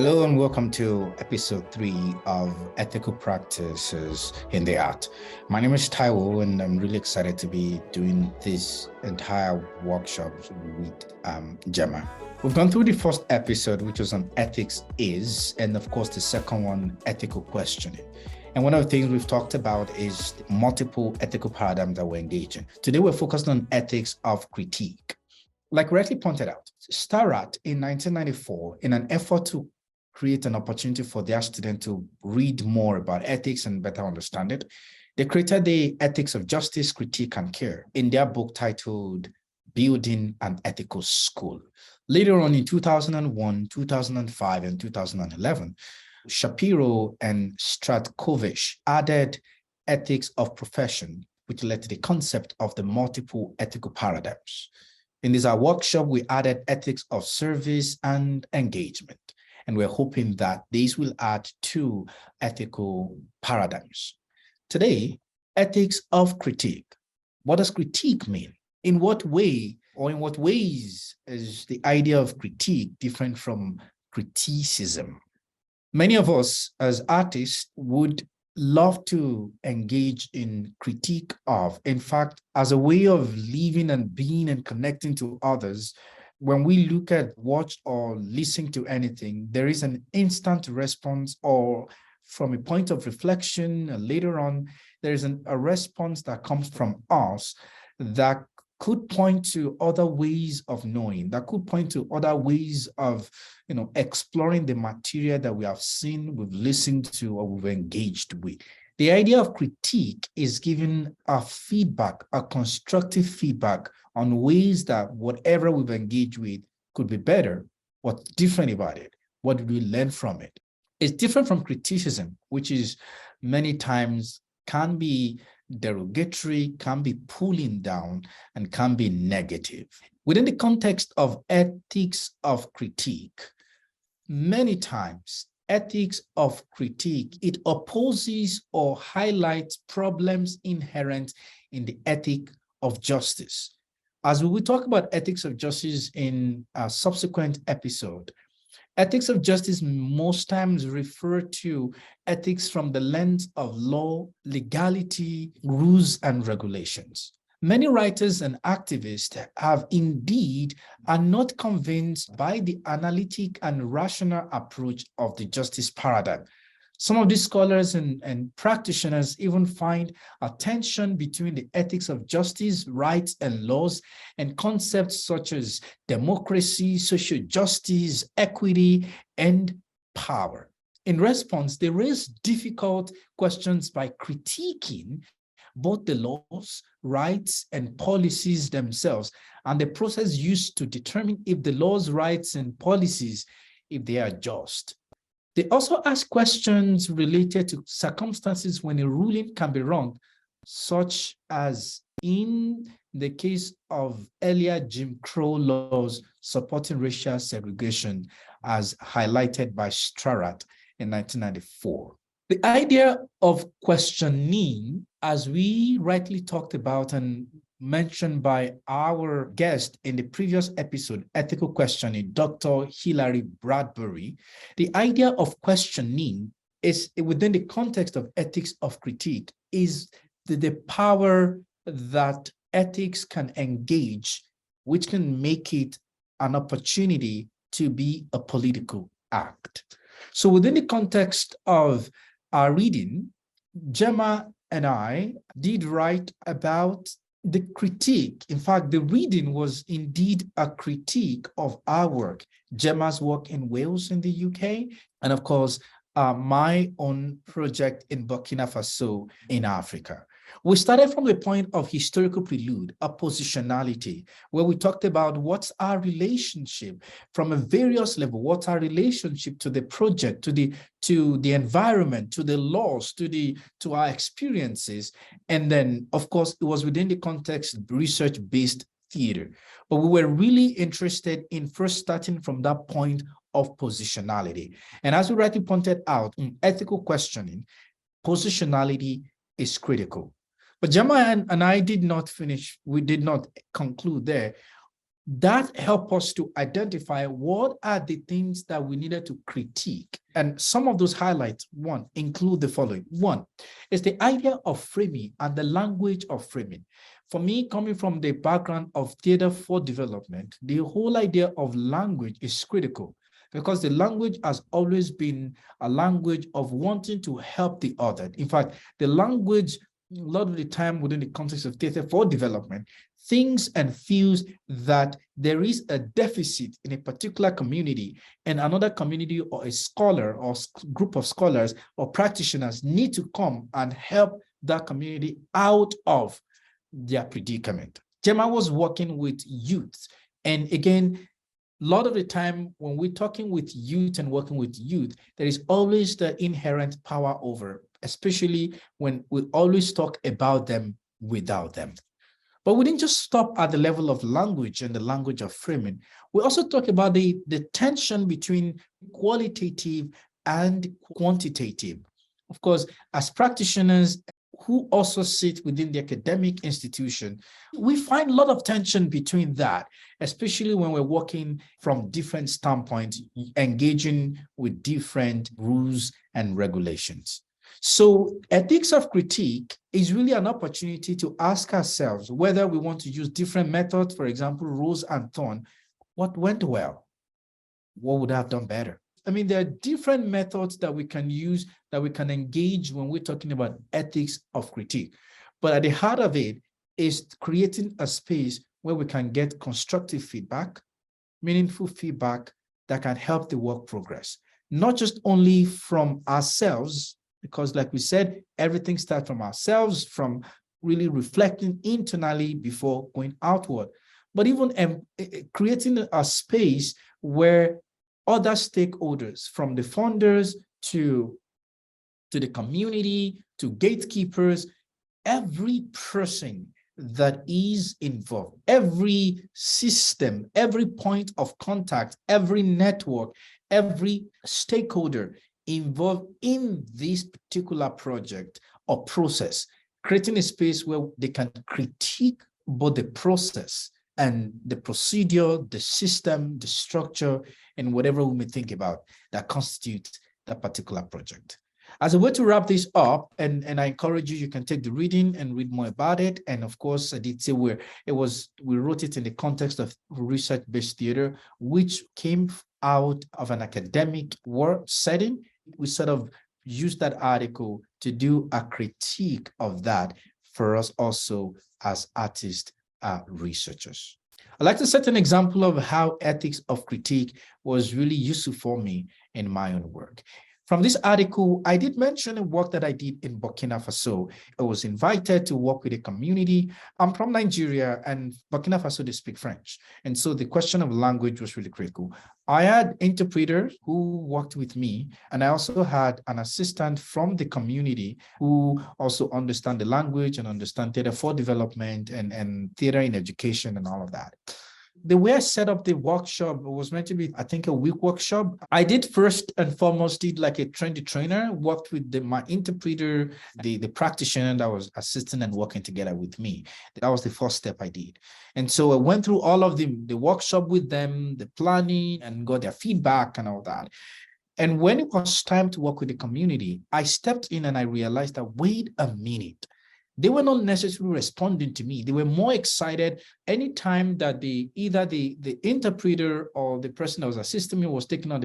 Hello and welcome to episode 3 of Ethical Practices in the Art. My name is Taiwo and I'm really excited to be doing this entire workshop with Gemma. We've gone through the first episode, which was on ethics is, and of course the second one, ethical questioning. And one of the things we've talked about is multiple ethical paradigms that we're engaging. Today we're focused on ethics of critique. Like rightly pointed out, Starrett in 1994, in an effort to create an opportunity for their students to read more about ethics and better understand it, they created the Ethics of Justice, Critique, and Care in their book titled Building an Ethical School. Later on in 2001, 2005, and 2011, Shapiro and Stratkovich added Ethics of Profession, which led to the concept of the multiple ethical paradigms. In this workshop, we added ethics of service and engagement, and we're hoping that these will add 2 ethical paradigms. Today, ethics of critique. What does critique mean? In what way or in what ways is the idea of critique different from criticism? Many of us as artists would love to engage in critique of, in fact, as a way of living and being and connecting to others. When we look at, watch, or listen to anything, there is an instant response, or from a point of reflection later on, there is a response that comes from us that could point to other ways of knowing, that could point to other ways of, exploring the material that we have seen, we've listened to, or we've engaged with. The idea of critique is giving a feedback, a constructive feedback on ways that whatever we've engaged with could be better. What's different about it? What did we learn from it? It's different from criticism, which is many times can be derogatory, can be pulling down, and can be negative. Within the context of ethics of critique, many times ethics of critique, it opposes or highlights problems inherent in the ethic of justice. As we will talk about ethics of justice in a subsequent episode, ethics of justice most times refer to ethics from the lens of law, legality, rules, and regulations. Many writers and activists are not convinced by the analytic and rational approach of the justice paradigm. Some of these scholars and practitioners even find a tension between the ethics of justice, rights, and laws, and concepts such as democracy, social justice, equity, and power. In response, they raise difficult questions by critiquing both the laws, rights, and policies themselves, and the process used to determine if the laws, rights, and policies, if they are just. They also ask questions related to circumstances when a ruling can be wrong, such as in the case of earlier Jim Crow laws supporting racial segregation, as highlighted by Starrett in 1994. The idea of questioning, as we rightly talked about and mentioned by our guest in the previous episode, Ethical Questioning, Dr. Hilary Bradbury, the idea of questioning is within the context of ethics of critique is the power that ethics can engage, which can make it an opportunity to be a political act. So within the context of our reading, Gemma and I did write about the critique. In fact, the reading was indeed a critique of our work, Gemma's work in Wales in the UK, and of course, my own project in Burkina Faso in Africa. We started from the point of historical prelude, a positionality, where we talked about what's our relationship from a various level, what's our relationship to the project, to the environment, to the laws, to our experiences. And then, of course, it was within the context of research-based theater. But we were really interested in first starting from that point of positionality. And as we rightly pointed out in ethical questioning, positionality is critical. But Gemma and I did not finish, we did not conclude there. That helped us to identify what are the things that we needed to critique. And some of those highlights, one, include the following. One is the idea of framing and the language of framing. For me, coming from the background of theater for development, the whole idea of language is critical because the language has always been a language of wanting to help the other. In fact, the language, a lot of the time within the context of theater for development, thinks and feels that there is a deficit in a particular community and another community or a scholar or group of scholars or practitioners need to come and help that community out of their predicament. Gemma was working with youth. And again, a lot of the time when we're talking with youth and working with youth, there is always the inherent power over, especially when we always talk about them without them. But we didn't just stop at the level of language and the language of framing. We also talk about the tension between qualitative and quantitative. Of course, as practitioners who also sit within the academic institution, we find a lot of tension between that, especially when we're working from different standpoints, engaging with different rules and regulations. So ethics of critique is really an opportunity to ask ourselves whether we want to use different methods, for example, rose and thorn. What went well? What would I have done better? I mean, there are different methods that we can use, that we can engage when we're talking about ethics of critique. But at the heart of it is creating a space where we can get constructive feedback, meaningful feedback that can help the work progress, not just only from ourselves, because like we said, everything starts from ourselves, from really reflecting internally before going outward, but even creating a space where other stakeholders, from the funders to the community, to gatekeepers, every person that is involved, every system, every point of contact, every network, every stakeholder involved in this particular project or process, creating a space where they can critique both the process and the procedure, the system, the structure, and whatever we may think about that constitutes that particular project. As a way to wrap this up, and I encourage you, you can take the reading and read more about it. And of course, I did say we wrote it in the context of research-based theater, which came out of an academic work setting. We sort of used that article to do a critique of that for us also as artists, researchers. I'd like to set an example of how ethics of critique was really useful for me in my own work. From this article, I did mention a work that I did in Burkina Faso. I was invited to work with a community. I'm from Nigeria, and Burkina Faso, they speak French. And so the question of language was really critical. I had interpreters who worked with me, and I also had an assistant from the community who also understand the language and understand theater for development and theater in education and all of that. The way I set up the workshop was meant to be, I think, a week workshop. I did first and foremost did like a trainer, worked with my interpreter, the practitioner that was assisting and working together with me. That was the first step I did. And so I went through all of the workshop with them, the planning, and got their feedback and all that. And when it was time to work with the community, I stepped in and I realized that, wait a minute. They were not necessarily responding to me. They were more excited anytime that either the interpreter or the person that was assisting me was taking on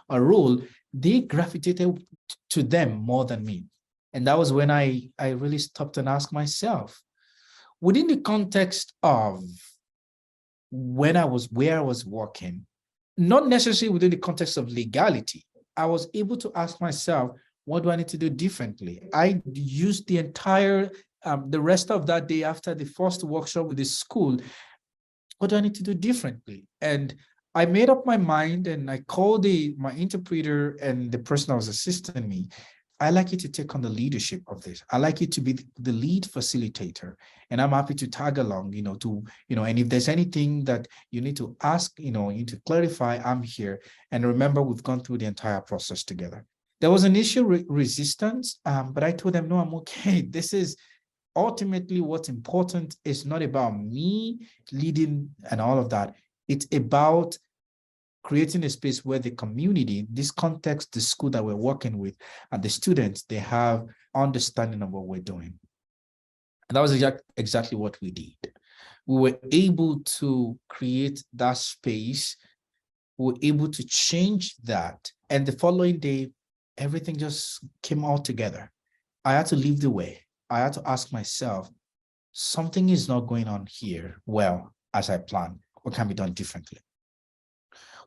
a role, they gravitated to them more than me. And that was when I really stopped and asked myself, within the context of where I was working, not necessarily within the context of legality, I was able to ask myself, what do I need to do differently? I used the entire, the rest of that day after the first workshop with the school. What do I need to do differently? And I made up my mind and I called my interpreter and the person that was assisting me. I like you to take on the leadership of this. I like you to be the lead facilitator, and I'm happy to tag along, and if there's anything that you need to ask, you need to clarify, I'm here. And remember, we've gone through the entire process together. There was initial resistance, but I told them, no, I'm okay. This is ultimately what's important is not about me leading and all of that. It's about creating a space where the community, this context, the school that we're working with, and the students, they have understanding of what we're doing. And that was exactly what we did. We were able to create that space. We were able to change that. And the following day, everything just came all together. I had to leave the way. I had to ask myself, something is not going on here well as I planned. What can be done differently?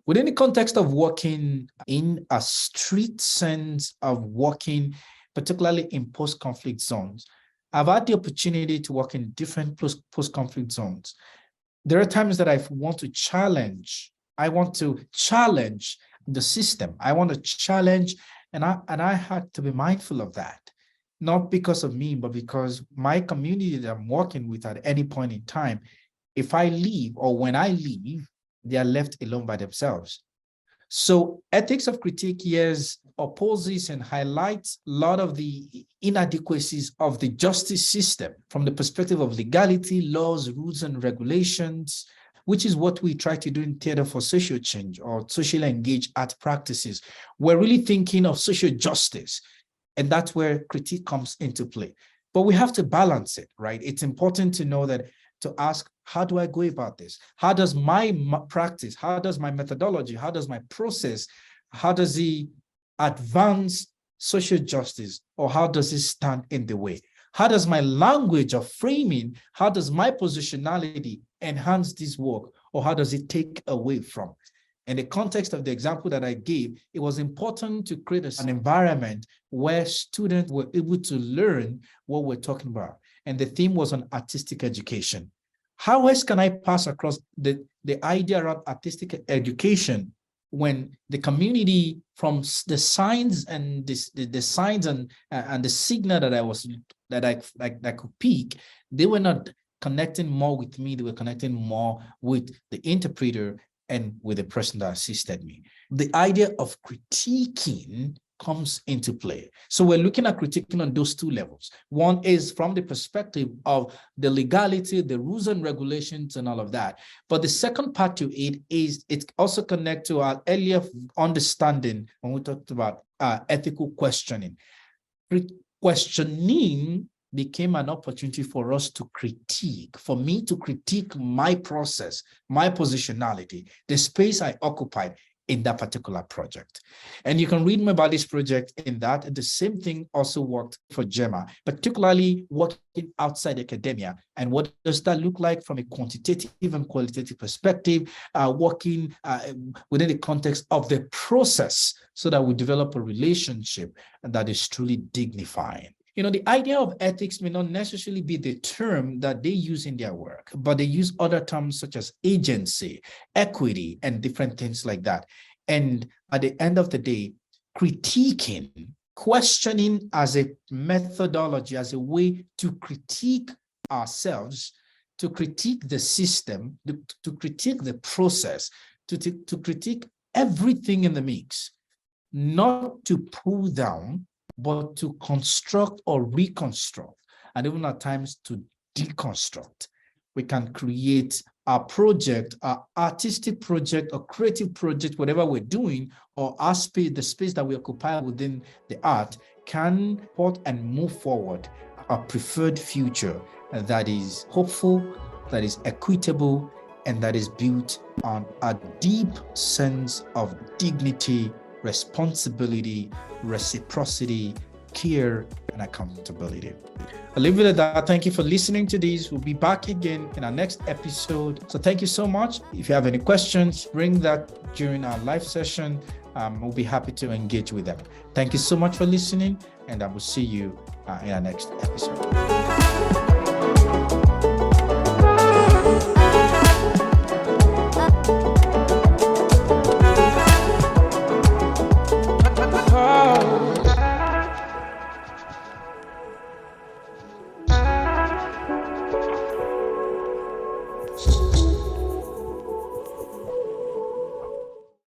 Within the context of working in a street sense of working, particularly in post-conflict zones, I've had the opportunity to work in different post-conflict zones. There are times that I want to challenge. I want to challenge the system. I want to challenge, and I had to be mindful of that. Not because of me, but because my community that I'm working with at any point in time, if I leave or when I leave, they are left alone by themselves. So ethics of critique, yes, opposes and highlights a lot of the inadequacies of the justice system from the perspective of legality, laws, rules, and regulations, which is what we try to do in Theatre for Social Change or socially engaged art practices. We're really thinking of social justice, and that's where critique comes into play. But we have to balance it, right? It's important to know that, to ask, how do I go about this? How does my practice, how does my methodology, how does my process, how does it advance social justice, or how does it stand in the way? How does my language of framing, how does my positionality enhance this work, or how does it take away from? In the context of the example that I gave, it was important to create an environment where students were able to learn what we're talking about. And the theme was on artistic education. How else can I pass across the idea around artistic education when the community, from the signs and the signs and the signal that I could pick, they were not connecting more with me, they were connecting more with the interpreter and with the person that assisted me. The idea of critiquing comes into play. So we're looking at critiquing on those two levels. One is from the perspective of the legality, the rules and regulations and all of that. But the second part to it is it also connects to our earlier understanding when we talked about ethical questioning. Questioning became an opportunity for us to critique, for me to critique my process, my positionality, the space I occupied in that particular project. And you can read more about this project in that. And the same thing also worked for GEMA, particularly working outside academia. And what does that look like from a quantitative and qualitative perspective, working within the context of the process so that we develop a relationship that is truly dignifying. You know, the idea of ethics may not necessarily be the term that they use in their work, but they use other terms such as agency, equity, and different things like that. And at the end of the day, critiquing, questioning as a methodology, as a way to critique ourselves, to critique the system, to critique the process, to critique everything in the mix, not to pull down, but to construct or reconstruct, and even at times to deconstruct. We can create our project, our artistic project or creative project, whatever we're doing, or our space, the space that we occupy within the art, can support and move forward a preferred future that is hopeful, that is equitable, and that is built on a deep sense of dignity, responsibility, reciprocity, care, and accountability. I'll leave it at that. Thank you for listening to this. We'll be back again in our next episode. So thank you so much. If you have any questions, bring that during our live session. We'll be happy to engage with them. Thank you so much for listening, and I will see you in our next episode.